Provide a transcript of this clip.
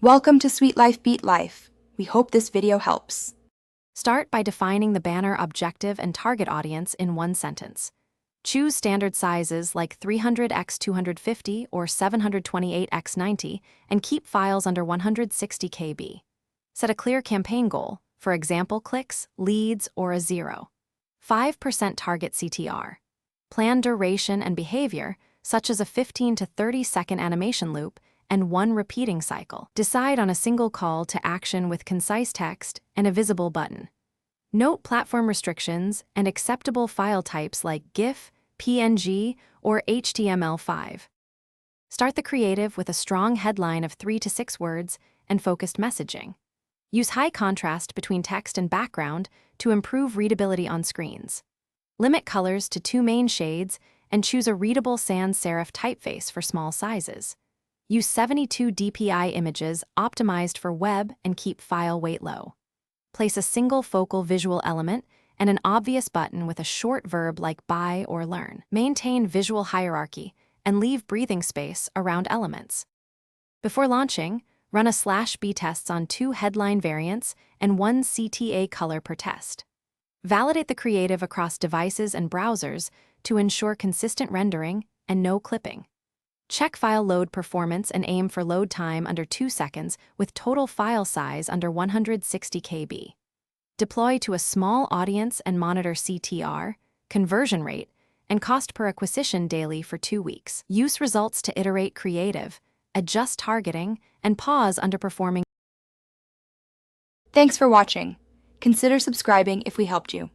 Welcome to Sweet Life Beat Life. We hope this video helps. Start by defining the banner objective and target audience in one sentence. Choose standard sizes like 300x250 or 728x90 and keep files under 160 KB. Set a clear campaign goal, for example clicks, leads, or a 0. 5% target CTR. Plan duration and behavior, such as a 15 to 30-second animation loop and one repeating cycle. Decide on a single call to action with concise text and a visible button. Note platform restrictions and acceptable file types like GIF, PNG, or HTML5. Start the creative with a strong headline of 3 to 6 words and focused messaging. Use high contrast between text and background to improve readability on screens. Limit colors to 2 main shades and choose a readable sans serif typeface for small sizes. Use 72 dpi images optimized for web and keep file weight low. Place a single focal visual element and an obvious button with a short verb like buy or learn. Maintain visual hierarchy and leave breathing space around elements. Before launching, run a /B tests on 2 headline variants and 1 CTA color per test. Validate the creative across devices and browsers to ensure consistent rendering and no clipping. Check file load performance and aim for load time under 2 seconds with total file size under 160 KB. Deploy to a small audience and monitor CTR, conversion rate, and cost per acquisition daily for 2 weeks. Use results to iterate creative, adjust targeting, and pause underperforming. Thanks for watching. Consider subscribing if we helped you.